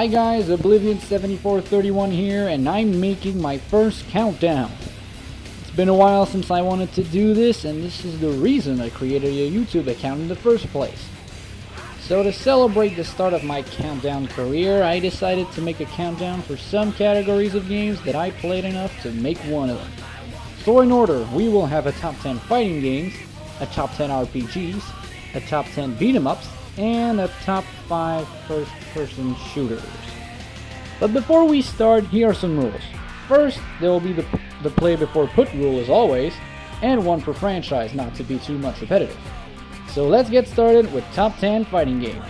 Hi guys, Oblivion7431 here, and I'm making my first countdown. It's been a while since I wanted to do this, and this is the reason I created a YouTube account in the first place. So to celebrate the start of my countdown career, I decided to make a countdown for some categories of games that I played enough to make one of them. So in order, we will have a top 10 fighting games, a top 10 RPGs, a top 10 beat-em-ups, and a top 5 first-person shooters. But before we start, here are some rules. First, there will be the play before put rule as always, and one per franchise, not to be too much repetitive. So let's get started with top 10 fighting games.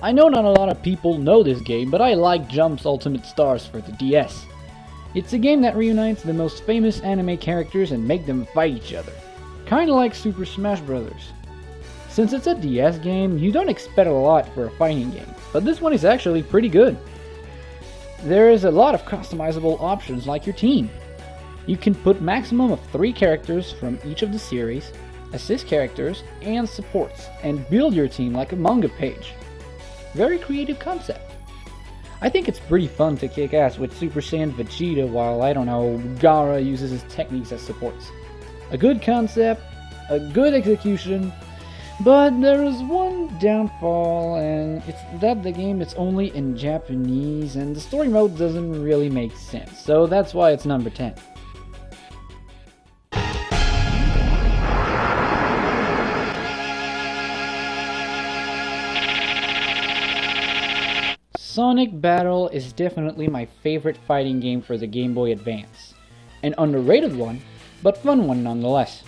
I know not a lot of people know this game, but I like Jump's Ultimate Stars for the DS. It's a game that reunites the most famous anime characters and make them fight each other. Kinda like Super Smash Bros. Since it's a DS game, you don't expect a lot for a fighting game, but this one is actually pretty good. There is a lot of customizable options like your team. You can put maximum of 3 characters from each of the series, assist characters, and supports, and build your team like a manga page. Very creative concept. I think it's pretty fun to kick ass with Super Saiyan Vegeta while, I don't know, Gaara uses his techniques as supports. A good concept, a good execution, but there is one downfall, and it's that the game is only in Japanese and the story mode doesn't really make sense, so that's why it's number 10. Sonic Battle is definitely my favorite fighting game for the Game Boy Advance. An underrated one, but fun one nonetheless.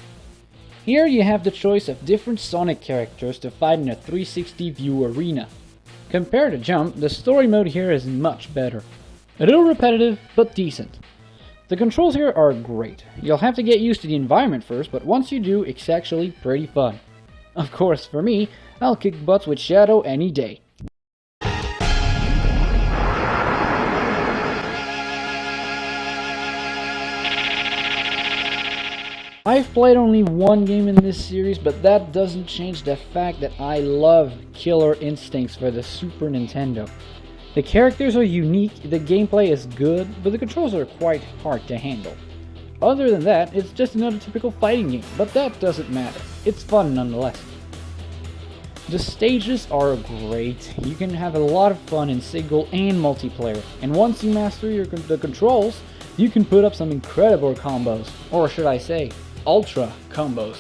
Here you have the choice of different Sonic characters to fight in a 360 view arena. Compared to Jump, the story mode here is much better. A little repetitive, but decent. The controls here are great. You'll have to get used to the environment first, but once you do, it's actually pretty fun. Of course, for me, I'll kick butts with Shadow any day. I've played only one game in this series, but that doesn't change the fact that I love Killer Instincts for the Super Nintendo. The characters are unique, the gameplay is good, but the controls are quite hard to handle. Other than that, it's just another typical fighting game, but that doesn't matter. It's fun nonetheless. The stages are great. You can have a lot of fun in single and multiplayer, and once you master the controls, you can put up some incredible combos, or should I say, ultra combos.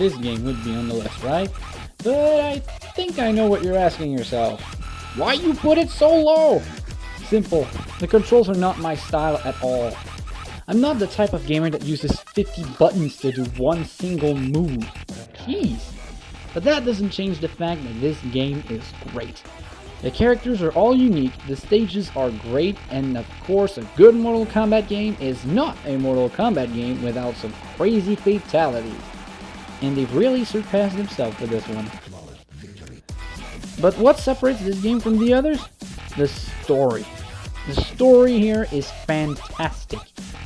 this game would be on the list, right? But I think I know what you're asking yourself. Why you put it so low? Simple. The controls are not my style at all. I'm not the type of gamer that uses 50 buttons to do one single move. Jeez. But that doesn't change the fact that this game is great. The characters are all unique, the stages are great, and of course a good Mortal Kombat game is not a Mortal Kombat game without some crazy fatalities. And they've really surpassed themselves with this one. But what separates this game from the others? The story. The story here is fantastic.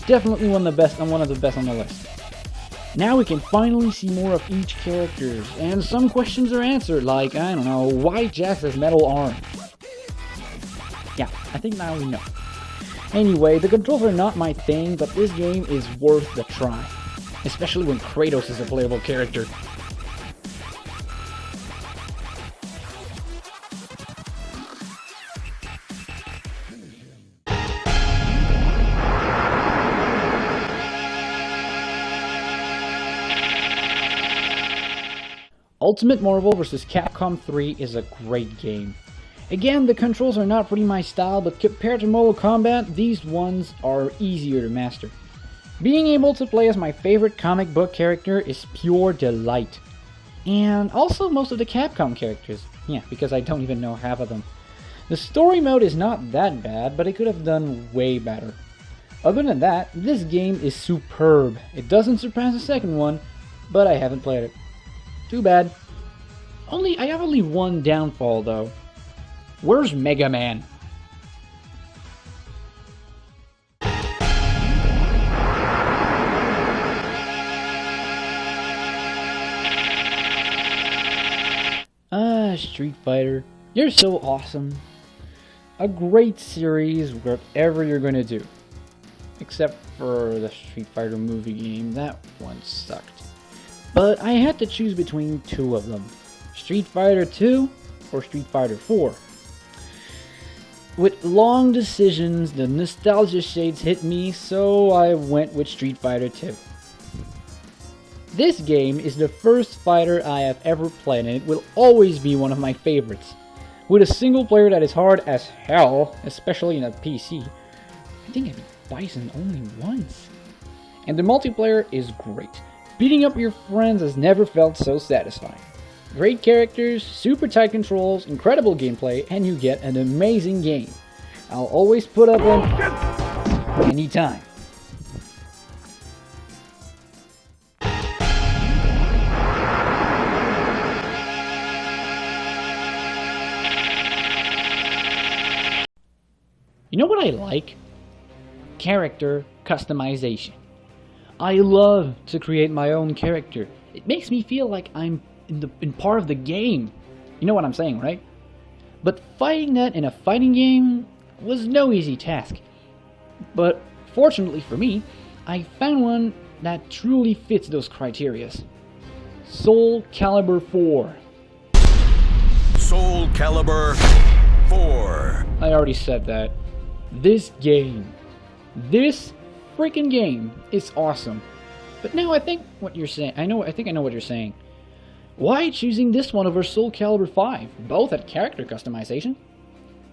Definitely one of the best on the list. Now we can finally see more of each character, and some questions are answered, like, I don't know, why Jax has metal arms? Yeah, I think now we know. Anyway, the controls are not my thing, but this game is worth the try. Especially when Kratos is a playable character. Ultimate Marvel vs. Capcom 3 is a great game. Again, the controls are not pretty my style, but compared to Mortal Kombat, these ones are easier to master. Being able to play as my favorite comic book character is pure delight. And also most of the Capcom characters. Yeah, because I don't even know half of them. The story mode is not that bad, but it could have done way better. Other than that, this game is superb. It doesn't surpass the second one, but I haven't played it. Too bad. I have only one downfall though. Where's Mega Man? Street Fighter. You're so awesome. A great series, whatever you're gonna do. Except for the Street Fighter movie game, that one sucked. But I had to choose between two of them. Street Fighter 2 or Street Fighter 4. With long decisions, the nostalgia shades hit me, so I went with Street Fighter 2. This game is the first fighter I have ever played, and it will always be one of my favorites. With a single player that is hard as hell, especially in a PC. I think I beat Bison only once. And the multiplayer is great. Beating up your friends has never felt so satisfying. Great characters, super tight controls, incredible gameplay, and you get an amazing game. I'll always put up one anytime. You know what I like? Character customization. I love to create my own character. It makes me feel like I'm in part of the game. You know what I'm saying, right? But fighting that in a fighting game was no easy task. But fortunately for me, I found one that truly fits those criteria. Soul Calibur 4. Soul Calibur 4. I already said that. This freaking game is awesome. But now I think what you're saying, I think I know what you're saying. Why choosing this one over Soul Calibur 5? Both had character customization.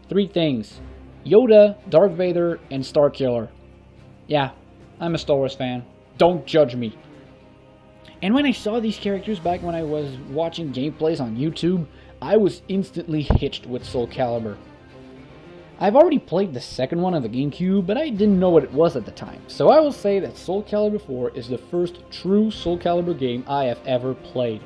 3 things. Yoda, Darth Vader, and Starkiller. Yeah, I'm a Star Wars fan. Don't judge me. And when I saw these characters back when I was watching gameplays on YouTube, I was instantly hitched with Soul Calibur. I've already played the second one on the GameCube, but I didn't know what it was at the time. So I will say that Soul Calibur 4 is the first true Soul Calibur game I have ever played.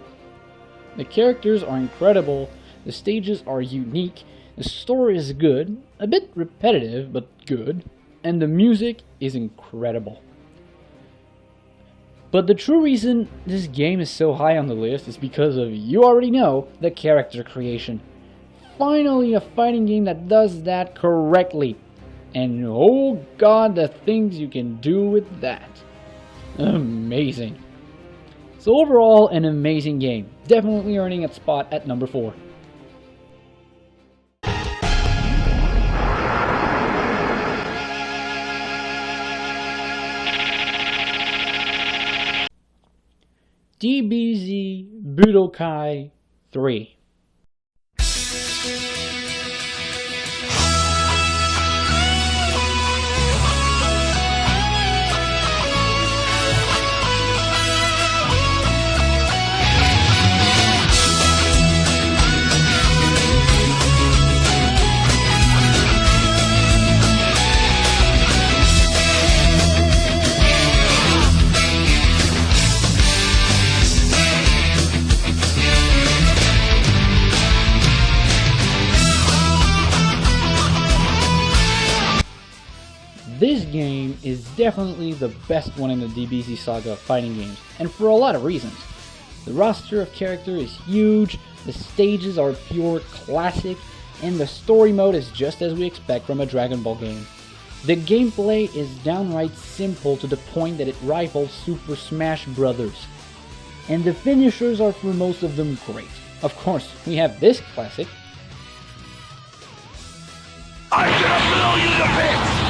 The characters are incredible, the stages are unique, the story is good, a bit repetitive but good, and the music is incredible. But the true reason this game is so high on the list is because of, you already know, the character creation. Finally a fighting game that does that correctly. And oh god, the things you can do with that. Amazing. So overall, an amazing game. Definitely earning its spot at number 4. DBZ Budokai 3. This game is definitely the best one in the DBZ saga of fighting games, and for a lot of reasons. The roster of characters is huge, the stages are pure classic, and the story mode is just as we expect from a Dragon Ball game. The gameplay is downright simple to the point that it rivals Super Smash Bros. And the finishers are for most of them great. Of course, we have this classic. I'm gonna blow you to bits!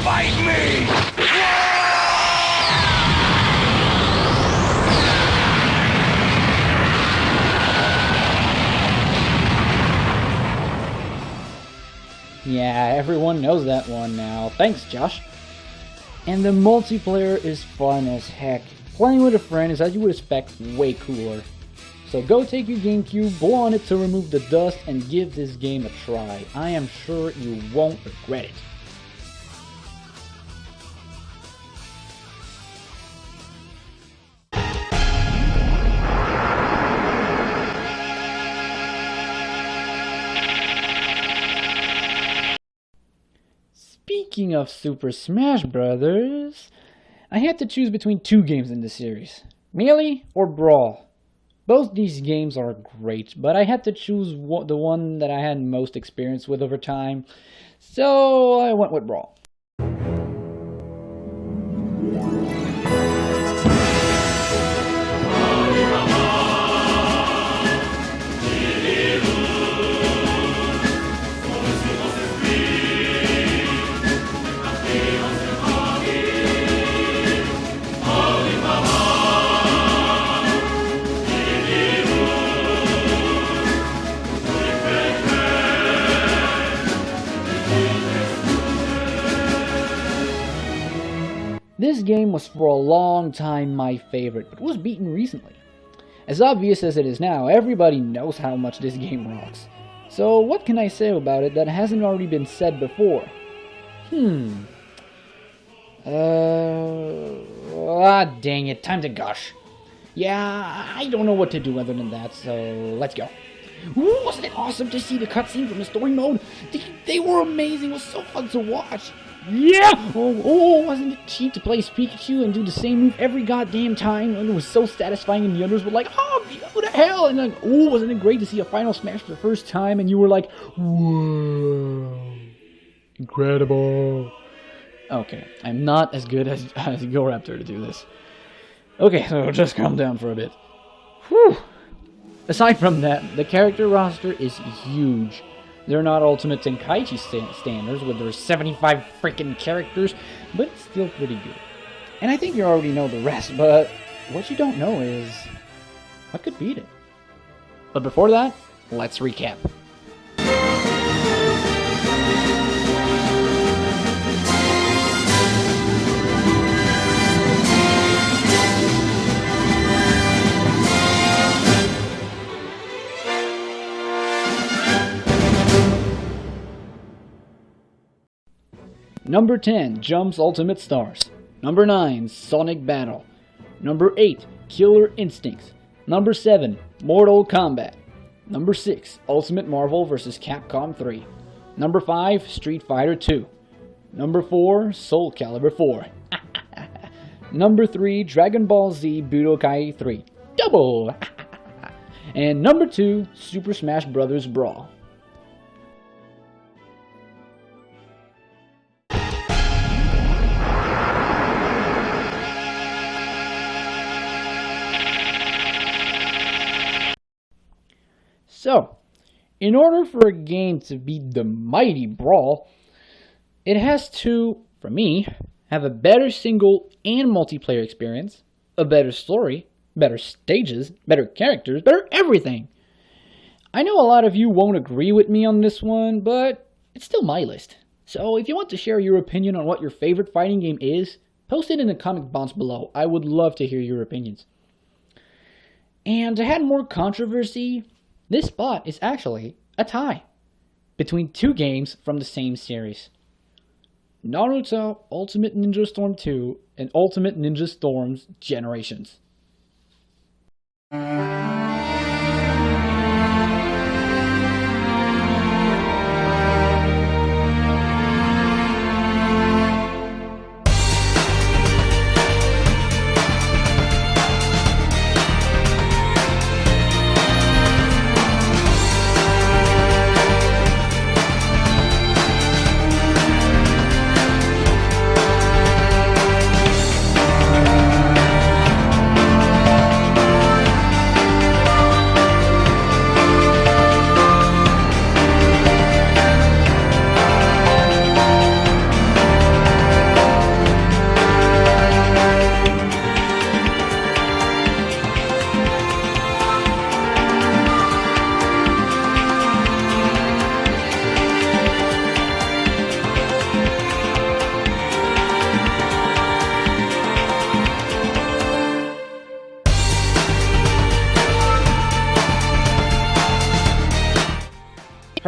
Fight me! Yeah, everyone knows that one now. Thanks, Josh. And the multiplayer is fun as heck. Playing with a friend is, as you would expect, way cooler. So go take your GameCube, blow on it to remove the dust, and give this game a try. I am sure you won't regret it. Speaking of Super Smash Bros., I had to choose between two games in this series, Melee or Brawl. Both these games are great, but I had to choose the one that I had most experience with over time, so I went with Brawl. This game was for a long time my favorite, but was beaten recently. As obvious as it is now, everybody knows how much this game rocks. So what can I say about it that hasn't already been said before? Dang it, time to gush. Yeah, I don't know what to do other than that, so let's go. Ooh, wasn't it awesome to see the cutscene from the story mode? They were amazing, it was so fun to watch. Yeah! Oh, wasn't it cheap to play as Pikachu and do the same move every goddamn time? And it was so satisfying, and the others were like, oh, who the hell? And like, oh, wasn't it great to see a Final Smash for the first time? And you were like, whoa, incredible. Okay, I'm not as good as GoRaptor to do this. Okay, so just calm down for a bit. Whew. Aside from that, the character roster is huge. They're not Ultimate Tenkaichi standards with their 75 freaking characters, but it's still pretty good. And I think you already know the rest, but what you don't know is what could beat it. But before that, let's recap. Number 10, Jumps Ultimate Stars. Number 9, Sonic Battle. Number 8, Killer Instincts. Number 7, Mortal Kombat. Number 6, Ultimate Marvel vs. Capcom 3. Number 5, Street Fighter 2. Number 4, Soul Calibur 4. Number 3, Dragon Ball Z Budokai 3. Double! And number 2, Super Smash Bros. Brawl. So, in order for a game to beat the mighty Brawl, it has to, for me, have a better single and multiplayer experience, A better story, better stages, better characters, better everything. I know a lot of you won't agree with me on this one, but it's still my list. So if you want to share your opinion on what your favorite fighting game is, post it in the comment box below. I would love to hear your opinions. And to add more controversy, this spot is actually a tie between two games from the same series. Naruto Ultimate Ninja Storm 2 and Ultimate Ninja Storms Generations.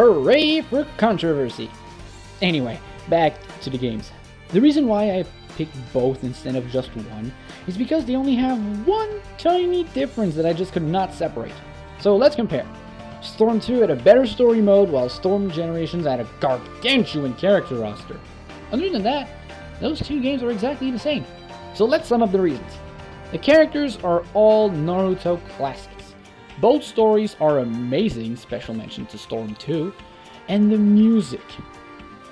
Hooray for controversy! Anyway, back to the games. The reason why I picked both instead of just one is because they only have one tiny difference that I just could not separate. So let's compare. Storm 2 had a better story mode, while Storm Generations had a gargantuan character roster. Other than that, those two games are exactly the same. So let's sum up the reasons. The characters are all Naruto classics. Both stories are amazing, special mention to Storm 2, and the music.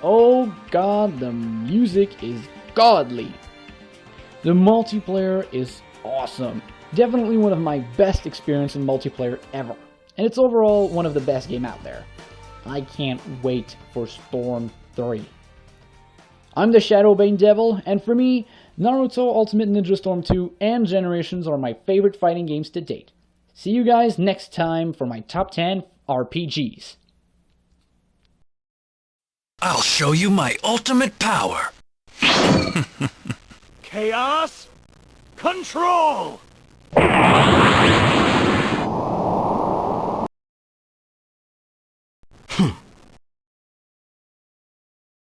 Oh god, the music is godly. The multiplayer is awesome. Definitely one of my best experiences in multiplayer ever. And it's overall one of the best games out there. I can't wait for Storm 3. I'm the Shadowbane Devil, and for me, Naruto Ultimate Ninja Storm 2 and Generations are my favorite fighting games to date. See you guys next time for my top 10 RPGs. I'll show you my ultimate power. Chaos Control!